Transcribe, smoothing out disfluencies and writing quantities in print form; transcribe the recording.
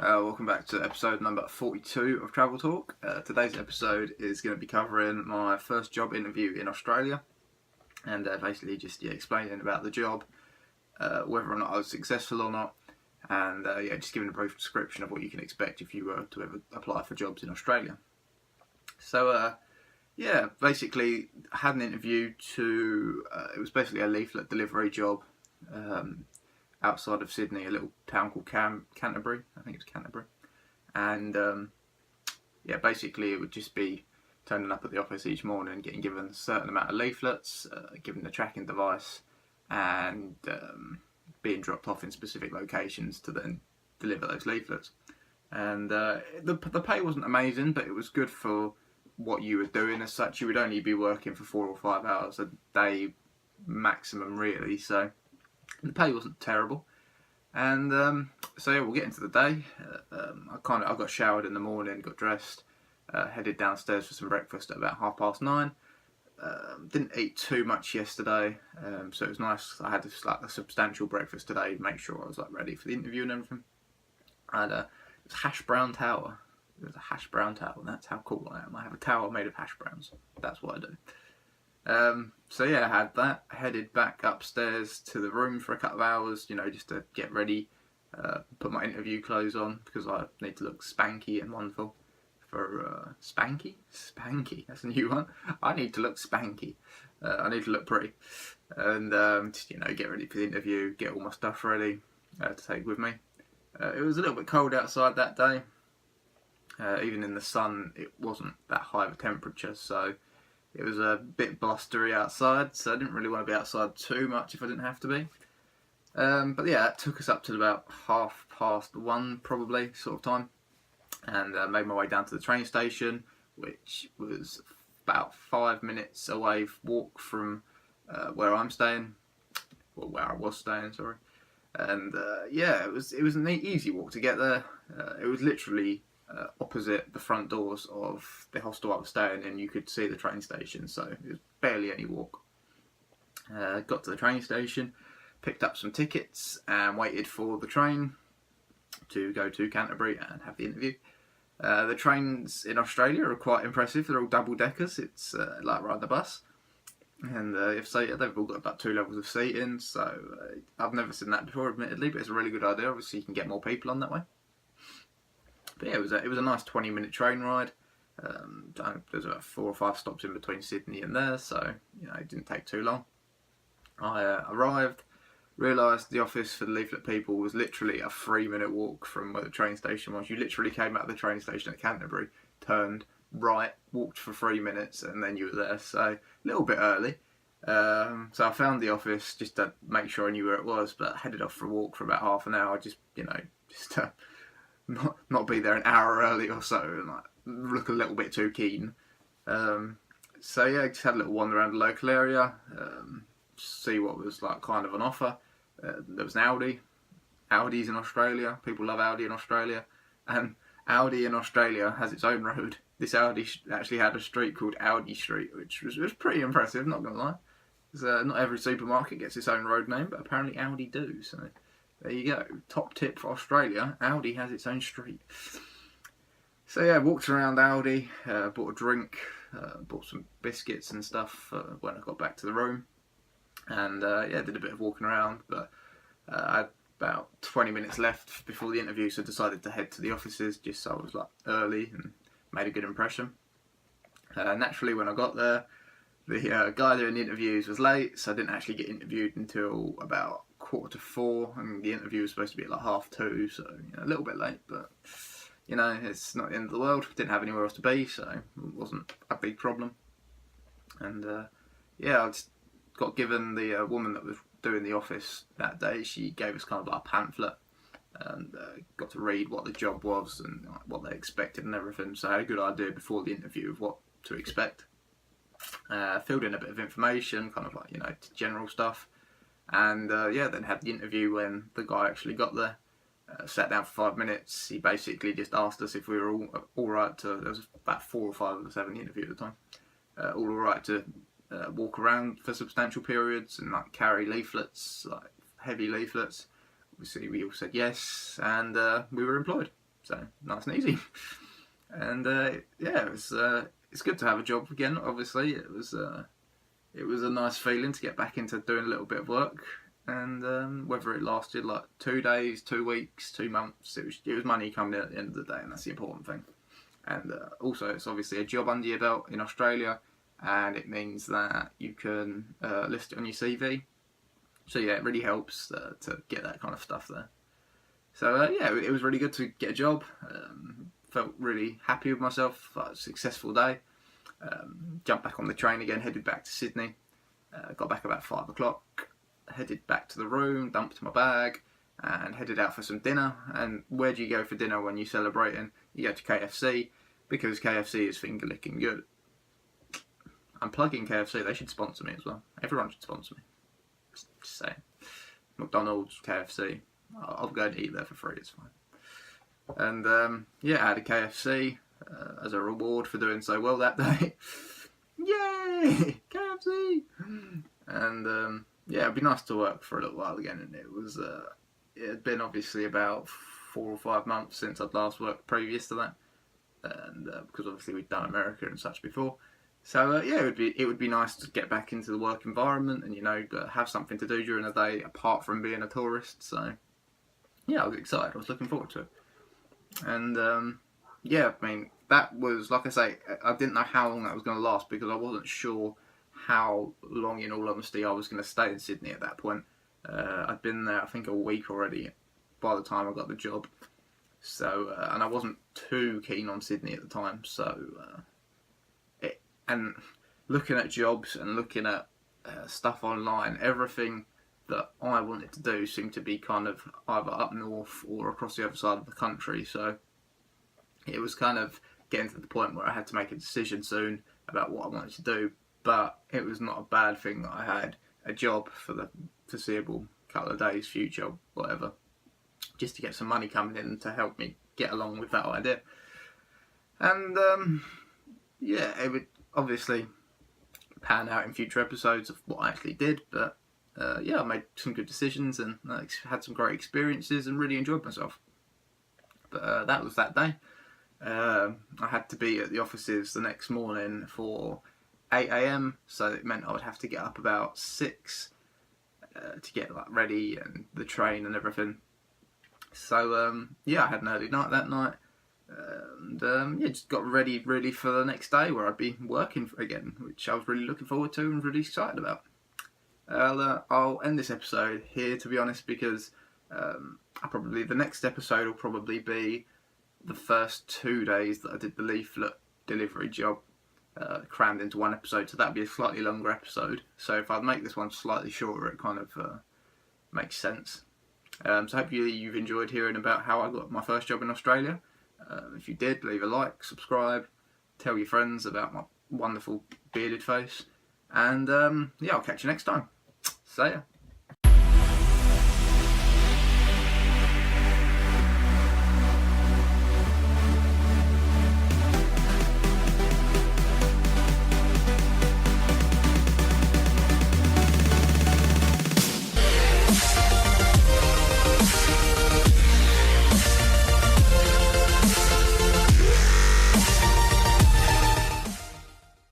Welcome back to episode number 42 of Travel Talk. Today's episode is going to be covering my first job interview in Australia and basically just explaining about the job, whether or not I was successful or not, and just giving a brief description of what you can expect if you were to ever apply for jobs in Australia. So, basically I had an interview it was basically a leaflet delivery job outside of Sydney, a little town called Canterbury. I think it's Canterbury. And basically it would just be turning up at the office each morning, getting given a certain amount of leaflets, given the tracking device, and being dropped off in specific locations to then deliver those leaflets. And the pay wasn't amazing, but it was good for what you were doing. As such, you would only be working for 4 or 5 hours a day maximum, really. So the pay wasn't terrible. And we'll get into the day. I got showered in the morning, got dressed, headed downstairs for some breakfast at about 9:30. Didn't eat too much yesterday, so it was nice. I had a substantial breakfast today to make sure I was ready for the interview and everything. And it was hash brown tower. It was a hash brown tower, and that's how cool I am. I have a tower made of hash browns. That's what I do. I had that. Headed back upstairs to the room for a couple of hours, just to get ready, put my interview clothes on because I need to look spanky and wonderful. For spanky, that's a new one. I need to look spanky. I need to look pretty, and get ready for the interview. Get all my stuff ready to take with me. It was a little bit cold outside that day. Even in the sun, it wasn't that high of a temperature, so it was a bit blustery outside, so I didn't really want to be outside too much if I didn't have to be. It took us up to about 1:30 probably, sort of time, and made my way down to the train station, which was about 5 minutes away walk from where I'm staying, or where I was staying, sorry. And it was an easy walk to get there. It was literally opposite the front doors of the hostel I was staying in. You could see the train station, so it was barely any walk. Got to the train station, picked up some tickets, and waited for the train to go to Canterbury and have the interview. The trains in Australia are quite impressive. They're all double deckers. It's like riding a bus, and they've all got about 2 levels of seating. So I've never seen that before, admittedly, but it's a really good idea. Obviously, you can get more people on that way. But yeah, it was a nice 20-minute train ride. There's about 4 or 5 stops in between Sydney and there, so it didn't take too long. I arrived, realised the office for the leaflet people was literally a 3-minute walk from where the train station was. You literally came out of the train station at Canterbury, turned right, walked for 3 minutes, and then you were there. So a little bit early. So I found the office just to make sure I knew where it was, but headed off for a walk for about half an hour, just to not be there an hour early or so, and look a little bit too keen. Just had a little wander around the local area, see what was kind of on offer. There was an Audi. Audi's in Australia. People love Audi in Australia, and Audi in Australia has its own road. This Audi actually had a street called Audi Street, which was pretty impressive. Not gonna lie. Not every supermarket gets its own road name, but apparently Audi do. So there you go. Top tip for Australia. Audi has its own street. So walked around Audi, bought a drink, bought some biscuits and stuff when I got back to the room. And did a bit of walking around, but I had about 20 minutes left before the interview, so I decided to head to the offices just so I was early and made a good impression. Naturally, when I got there, the guy doing the interviews was late, so I didn't actually get interviewed until about 3:45, and the interview was supposed to be at 1:30, so a little bit late, but it's not the end of the world. Didn't have anywhere else to be, so it wasn't a big problem. And I just got given the woman that was doing the office that day. She gave us kind of a pamphlet, and got to read what the job was and what they expected and everything. So I had a good idea before the interview of what to expect. Filled in a bit of information, kind of general stuff, and then had the interview when the guy actually got there. Sat down for 5 minutes. He basically just asked us if we were all right to. There was about 4 or 5 of us having the interview at the time. All right to walk around for substantial periods and carry leaflets, heavy leaflets. Obviously, we all said yes, and we were employed. so nice and easy. And yeah, it's good to have a job again. Obviously, it was a nice feeling to get back into doing a little bit of work. And whether it lasted like 2 days, 2 weeks, 2 months, it was money coming in at the end of the day, and that's the important thing. And also, it's obviously a job under your belt in Australia, and it means that you can list it on your CV. So yeah, it really helps to get that kind of stuff there. So yeah, it was really good to get a job. Felt really happy with myself. Like, a successful day. Jumped back on the train again, headed back to Sydney. Got back about 5 o'clock. Headed back to the room, dumped my bag, and headed out for some dinner. And where do you go for dinner when you're celebrating? You go to KFC, because KFC is finger licking good. I'm plugging KFC. They should sponsor me as well. Everyone should sponsor me. Just saying. McDonald's, KFC. I'll go and eat there for free. It's fine. And yeah, I had a KFC as a reward for doing so well that day. Yay! KFC! And yeah, it'd be nice to work for a little while again. And it had been obviously about 4 or 5 months since I'd last worked previous to that. And because obviously we'd done America and such before. So yeah, it would be nice to get back into the work environment and, you know, have something to do during the day apart from being a tourist. So yeah, I was excited. I was looking forward to it. And yeah, I mean, that was, like I say, I didn't know how long that was going to last, because I wasn't sure how long, in all honesty, I was going to stay in Sydney at that point. I'd been there, I think, a week already by the time I got the job. So, and I wasn't too keen on Sydney at the time. So, and looking at jobs and looking at stuff online, everything that I wanted to do seemed to be kind of either up north or across the other side of the country. So it was kind of getting to the point where I had to make a decision soon about what I wanted to do. But it was not a bad thing that I had a job for the foreseeable couple of days, future, whatever, just to get some money coming in to help me get along with that idea. And yeah, it would obviously pan out in future episodes of what I actually did, but yeah, I made some good decisions and had some great experiences and really enjoyed myself. But that was that day. I had to be at the offices the next morning for 8 a.m, so it meant I would have to get up about 6 to get like ready and the train and everything. So yeah, I had an early night that night, and yeah, just got ready really for the next day where I'd be working again, which I was really looking forward to and really excited about. I'll end this episode here, to be honest, because the next episode will probably be the first 2 days that I did the leaflet delivery job, crammed into one episode, so that'd be a slightly longer episode. So if I make this one slightly shorter, it kind of makes sense. So hopefully you've enjoyed hearing about how I got my first job in Australia. If you did, leave a like, subscribe, tell your friends about my wonderful bearded face, and yeah, I'll catch you next time. See ya.